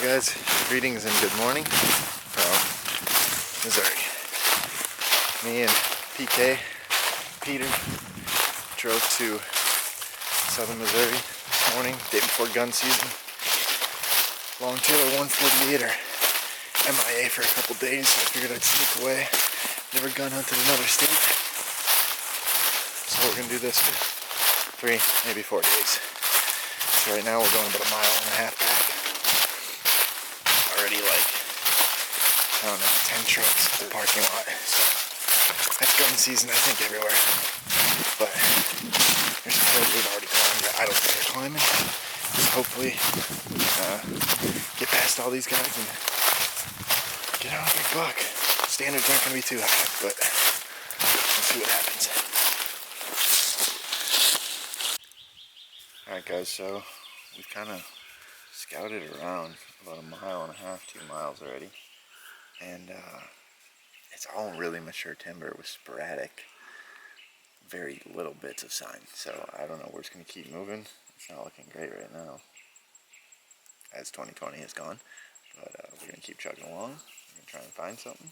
guys, greetings and good morning from Missouri. Me and PK, Peter, drove to southern Missouri this morning, day before gun season. Longtail 148er MIA for a couple days, so I figured I'd sneak away. Never gun hunted another state, so we're gonna do this for 3, maybe 4 days. So right now we're going about 1.5 miles back. Already like, I don't know, 10 trucks at the parking lot. So that's gun season, I think, everywhere. But there's some hills we've already climbed that I don't think they're climbing. So hopefully get past all these guys and get out a big buck. Standards aren't going to be too high, but we'll see what happens. Alright guys, so we've kind of scouted around about 1.5 miles, 2 miles already, and it's all really mature timber with sporadic, very little bits of sign. So I don't know, we're just going to keep moving. It's not looking great right now as 2020 has gone, but we're going to keep chugging along. We're going to try and find something.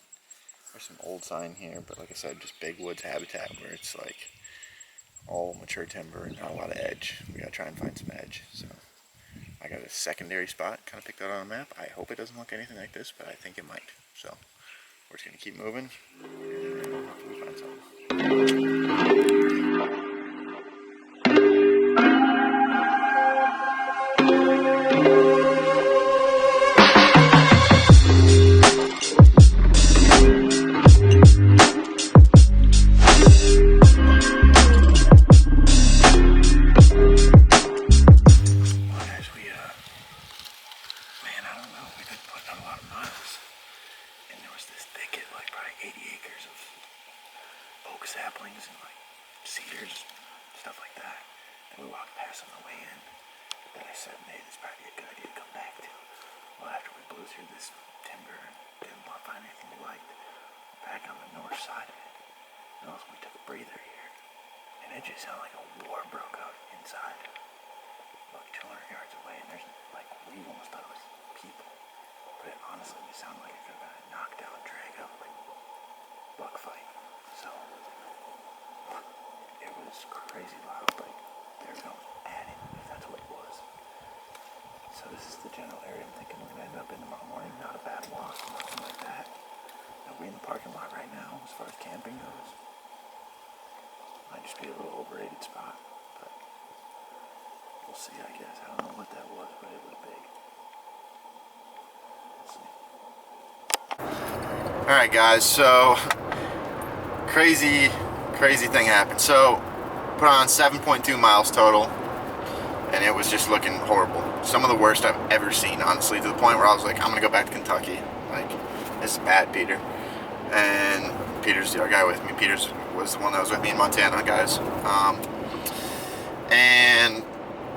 There's some old sign here, but like I said, just big woods habitat where it's like all mature timber and not a lot of edge. We got to try and find some edge. So I got a secondary spot kind of picked out on a map. I hope it doesn't look anything like this, but I think it might. So we're just going to keep moving and hopefully find something. Saplings and like cedars, stuff like that. And we walked past on the way in. Then I said, hey, this might be a good idea to come back to. Well, after we blew through this timber and didn't find anything we liked, we're back on the north side of it. And also we took a breather here. And it just sounded like a war broke out inside. About 200 yards away, and there's like, we almost thought it was people. But it honestly sounded like it could have been a knockdown, drag out, like buck fight. So it was crazy loud, like they were going at it, if that's what it was. So this is the general area I'm thinking we're going to end up in tomorrow morning. Not a bad walk, nothing like that. Now we're in the parking lot right now as far as camping goes. Might just be a little overrated spot, but we'll see, I guess. I don't know what that was, but it was big. We'll see. Alright guys, so crazy thing happened. So put on 7.2 miles total, and it was just looking horrible. Some of the worst I've ever seen, honestly, to the point where I was like, I'm gonna go back to Kentucky. Like, this is bad, Peter. And Peter's the other guy with me. Peter's was the one that was with me in Montana, guys. And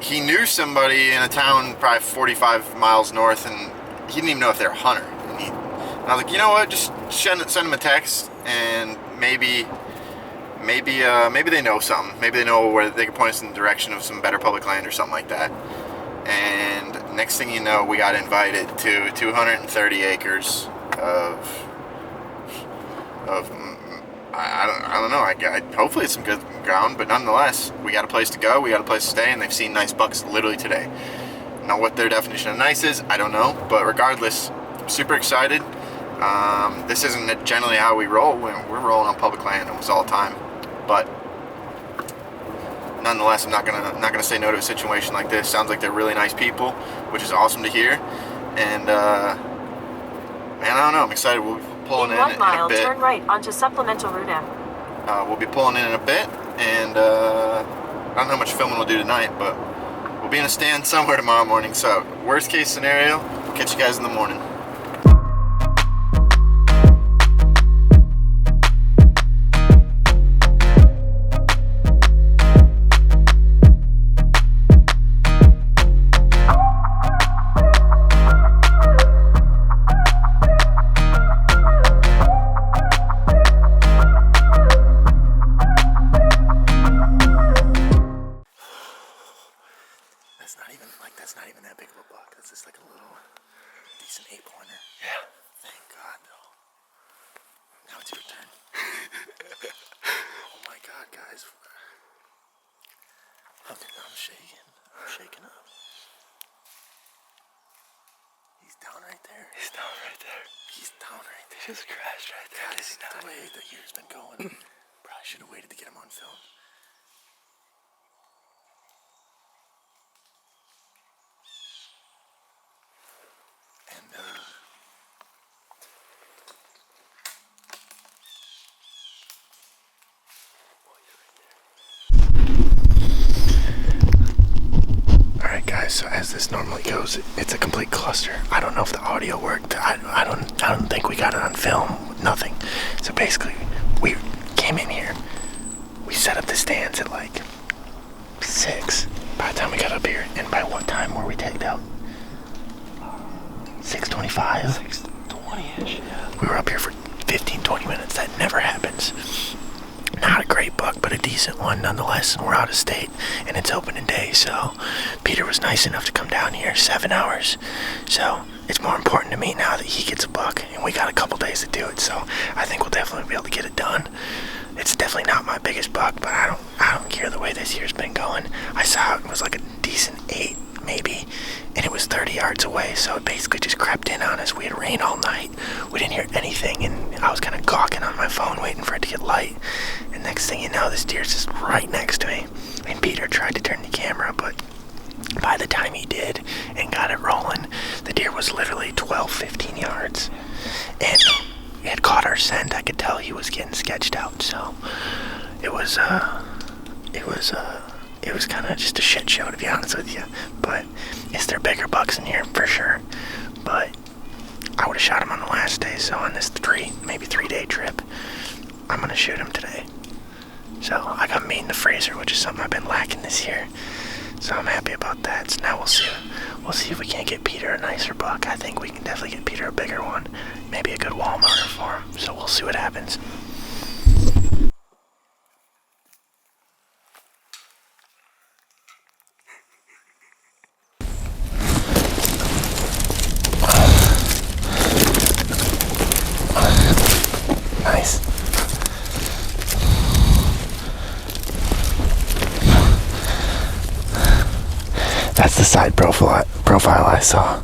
he knew somebody in a town probably 45 miles north, and he didn't even know if they're a hunter. And I was like, you know what, just send him a text, and maybe they know something. Maybe they know where they can point us in the direction of some better public land or something like that. And next thing you know, we got invited to 230 acres of I don't know. Hopefully it's some good ground, but nonetheless, we got a place to go. We got a place to stay, and they've seen nice bucks literally today. Now, what their definition of nice is, I don't know. But regardless, I'm super excited. This isn't generally how we roll. We're rolling on public land almost all the time. But nonetheless, I'm not gonna say no to a situation like this. Sounds like they're really nice people, which is awesome to hear. And man, I don't know. I'm excited. We'll be pulling in 1 mile, a bit. turn right onto supplemental route M. We'll be pulling in a bit, and I don't know how much filming we'll do tonight, but we'll be in a stand somewhere tomorrow morning. So worst case scenario, we'll catch you guys in the morning. That's not even that big of a buck. That's just like a little decent 8-pointer. Yeah. Thank God, though. Now it's your turn. Oh my God, guys. I'm shaking. I'm shaking up. He's down right there. He's down right there. He's down right there. He just crashed right there. Guys, the way the year's been going, probably should have waited to get him on film. And, Alright guys, so as this normally goes, it's a complete cluster. I don't know if the audio worked. I don't think we got it on film. Nothing. So basically, we came in here. We set up the stands at like 6 by the time we got up here. And by what time were we tagged out? 6:25? 6:20-ish, yeah. We were up here for 15-20 minutes. That never happens. Not a great buck, but a decent one nonetheless. And we're out of state, and it's opening day, so Peter was nice enough to come down here 7 hours. So it's more important to me now that he gets a buck, and we got a couple days to do it. So I think we'll definitely be able to get it done. It's definitely not my biggest buck, but I don't care the way this year's been going. I saw it was like a decent 8, maybe, and it was 30 yards away, so it basically just crept in on us. We had rain all night. We didn't hear anything, and I was kind of gawking on my phone waiting for it to get light. And next thing you know, this deer's just right next to me. And Peter tried to turn the camera, but by the time he did and got it rolling, the deer was literally 12-15 yards. And he had caught our scent. I could tell he was getting sketched out, so it was kind of just a shit show, to be honest with you. But is there bigger bucks in here? For sure. But I would have shot him on the last day, so on this maybe 3-day trip, I'm going to shoot him today. So I got meat in the freezer, which is something I've been lacking this year. So I'm happy about that. So now we'll see if we can't get Peter a nicer buck. I think we can definitely get Peter a bigger one. Maybe a good Walmarter for him. So we'll see what happens. Nice. That's the side profile I saw.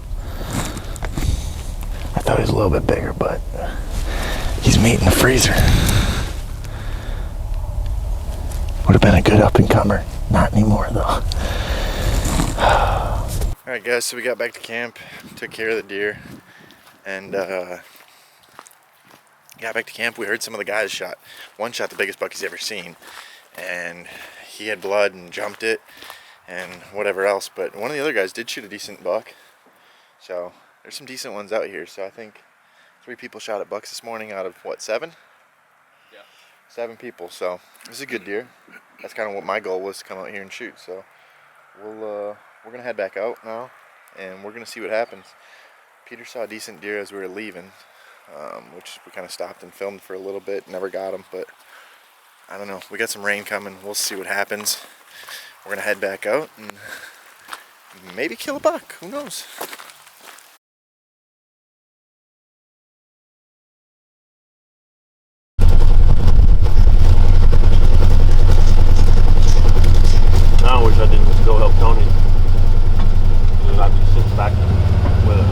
I thought he was a little bit bigger, but he's meat in the freezer. Would have been a good up-and-comer. Not anymore, though. Alright guys, so we got back to camp, took care of the deer, and got back to camp. We heard some of the guys shot. One shot the biggest buck he's ever seen, and he had blood and jumped it and whatever else, but one of the other guys did shoot a decent buck. So there's some decent ones out here. So I think 3 people shot at bucks this morning out of what, 7? Yeah. 7 people. So this is a good deer. That's kind of what my goal was, to come out here and shoot. So we're gonna head back out now, and we're gonna see what happens. Peter saw a decent deer as we were leaving, which we kind of stopped and filmed for a little bit. Never got him, but I don't know. We got some rain coming. We'll see what happens. We're gonna head back out and maybe kill a buck. Who knows? Now I wish I didn't go help Tony. Because I'd be sitting back with it.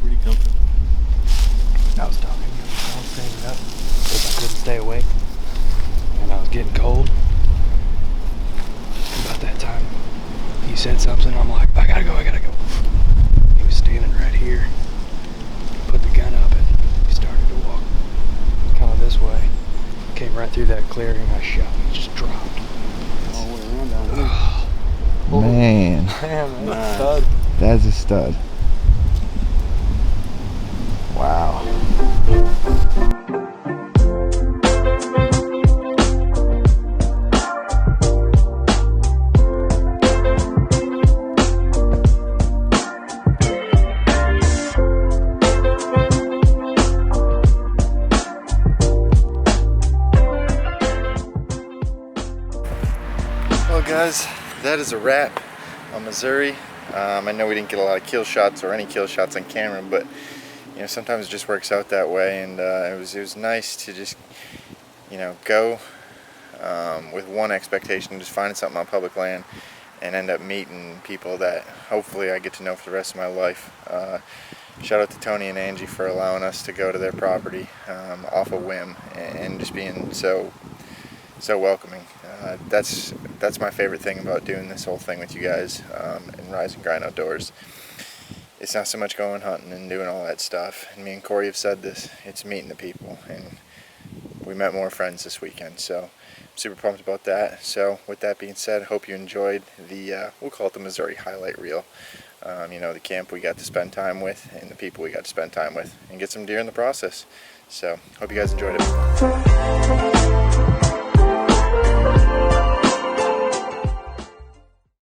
Where'd he come from? I was talking to him. I was staying up because I couldn't stay awake. And I was getting cold. About that time, he said something. I'm like, I gotta go. He was standing right here. He put the gun up and he started to walk kind of this way. Came right through that clearing. I shot him. He just dropped. All the way around down here. Man, Man, Nice. stud. that's a stud. Wow. that is a wrap on Missouri. I know we didn't get a lot of kill shots or any kill shots on camera, but you know, sometimes it just works out that way, and it was nice to just, you know, go with one expectation, just finding something on public land, and end up meeting people that hopefully I get to know for the rest of my life. Shout out to Tony and Angie for allowing us to go to their property off a whim, and just being so welcoming. That's my favorite thing about doing this whole thing with you guys in Rise and Grind Outdoors. It's not so much going hunting and doing all that stuff. And me and Corey have said this, it's meeting the people. And we met more friends this weekend, so I'm super pumped about that. So with that being said, I hope you enjoyed the, we'll call it the Missouri highlight reel. You know, the camp we got to spend time with and the people we got to spend time with and get some deer in the process. So hope you guys enjoyed it.